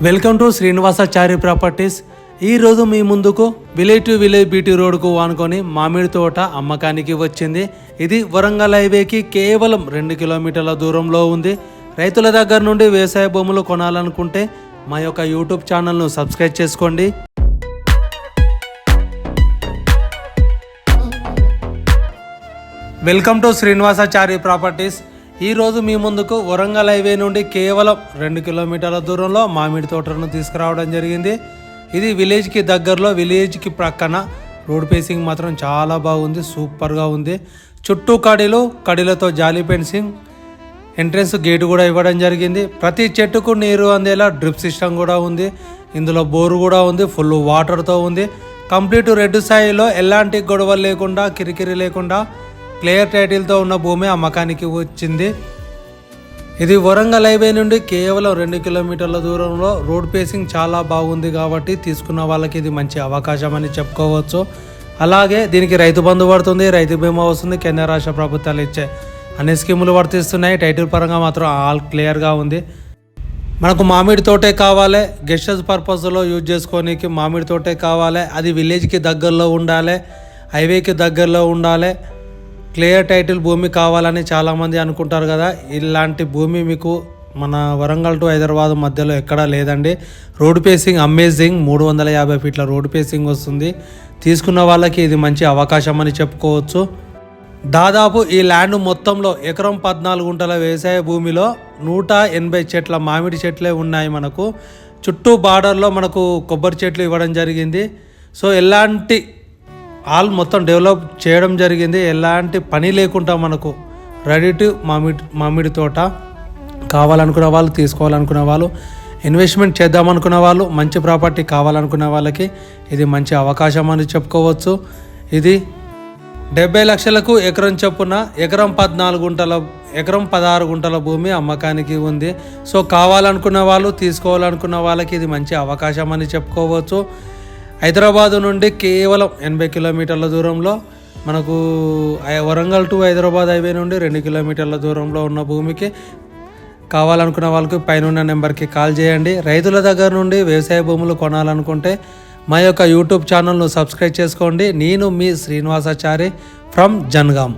Welcome to Srinivasachari properties. ఈరోజు మీ ముందుకు village to village BT రోడ్కు ఆనుకొని మామిడి తోట అమ్మకానికి వచ్చింది. ఇది వరంగల్ హైవేకి కేవలం 2 కిలోమీటర్ల దూరంలో ఉంది. రైతుల దగ్గర నుండి వ్యవసాయ భూములు కొనాలనుకుంటే మా యొక్క యూట్యూబ్ ఛానల్ను సబ్స్క్రైబ్ చేసుకోండి. Welcome to Srinivasachari properties. ఈరోజు మీ ముందుకు వరంగల్ హైవే నుండి కేవలం 2 కిలోమీటర్ల దూరంలో మామిడి తోటను తీసుకురావడం జరిగింది. ఇది విలేజ్కి దగ్గరలో, విలేజ్కి ప్రక్కన. రోడ్ ఫేసింగ్ మాత్రం చాలా బాగుంది, సూపర్గా ఉంది. చుట్టూ కడిలతో జాలీ ఫెన్సింగ్, ఎంట్రెన్స్ గేటు కూడా ఇవ్వడం జరిగింది. ప్రతి చెట్టుకు నీరు అందేలా డ్రిప్ సిస్టమ్ కూడా ఉంది. ఇందులో బోరు కూడా ఉంది, ఫుల్ వాటర్తో ఉంది. కంప్లీట్ రెడ్ సాయిలో ఎలాంటి గొడవలు లేకుండా, కిరికిరి లేకుండా క్లియర్ టైటిల్తో ఉన్న భూమి అమ్మకానికి వచ్చింది. ఇది వరంగల్ హైవే నుండి కేవలం 2 కిలోమీటర్ల దూరంలో. రోడ్ ఫేసింగ్ చాలా బాగుంది కాబట్టి తీసుకున్న వాళ్ళకి ఇది మంచి అవకాశం అని చెప్పుకోవచ్చు. అలాగే దీనికి రైతు బంధు పడుతుంది, రైతు బీమా వస్తుంది, కేంద్ర రాష్ట్ర ప్రభుత్వాలు ఇచ్చే అన్ని స్కీములు వర్తిస్తున్నాయి. టైటిల్ పరంగా మాత్రం ఆల్ క్లియర్గా ఉంది. మనకు మామిడి తోటే కావాలి, గెస్ట్ హౌస్ పర్పస్లో యూజ్ చేసుకోనికి మామిడి తోటే కావాలి. అది విలేజ్కి దగ్గరలో ఉండాలి, హైవేకి దగ్గరలో ఉండాలి. క్లియర్ టైటిల్ భూమి కావాలని చాలామంది అనుకుంటారు కదా. ఇలాంటి భూమి మీకు మన వరంగల్ టు హైదరాబాద్ మధ్యలో ఎక్కడా లేదండి. రోడ్ ఫేసింగ్ అమేజింగ్, 350 ఫీట్ల రోడ్ ఫేసింగ్ వస్తుంది. తీసుకున్న వాళ్ళకి ఇది మంచి అవకాశం అని చెప్పుకోవచ్చు. దాదాపు ఈ ల్యాండ్ మొత్తంలో ఎకరం 14 గుంటల వ్యవసాయ భూమిలో 180 చెట్ల మామిడి చెట్లే ఉన్నాయి. మనకు చుట్టూ బార్డర్లో మనకు కొబ్బరి చెట్లు ఇవ్వడం జరిగింది. సో ఎలాంటి మొత్తం డెవలప్ చేయడం జరిగింది. ఎలాంటి పని లేకుండా మనకు రెడీ టు మామిడి తోట. కావాలనుకున్న వాళ్ళు, తీసుకోవాలనుకున్న వాళ్ళు, ఇన్వెస్ట్మెంట్ చేద్దామనుకున్న వాళ్ళు, మంచి ప్రాపర్టీ కావాలనుకున్న వాళ్ళకి ఇది మంచి అవకాశం అని చెప్పుకోవచ్చు. ఇది 70 లక్షలకు ఎకరం చొప్పున ఎకరం 16 గుంటల భూమి అమ్మకానికి ఉంది. సో కావాలనుకున్న వాళ్ళు, తీసుకోవాలనుకున్న వాళ్ళకి ఇది మంచి అవకాశం అని చెప్పుకోవచ్చు. హైదరాబాదు నుండి కేవలం 80 కిలోమీటర్ల దూరంలో, మనకు వరంగల్ టు హైదరాబాద్ హైవే నుండి 2 కిలోమీటర్ల దూరంలో ఉన్న భూమికి కావాలనుకున్న వాళ్ళకి పైన నెంబర్కి కాల్ చేయండి. రైతుల దగ్గర నుండి వ్యవసాయ భూములు కొనాలనుకుంటే మా యొక్క యూట్యూబ్ ఛానల్ను సబ్స్క్రైబ్ చేసుకోండి. నేను మీ శ్రీనివాసాచారి ఫ్రమ్ జనగాం.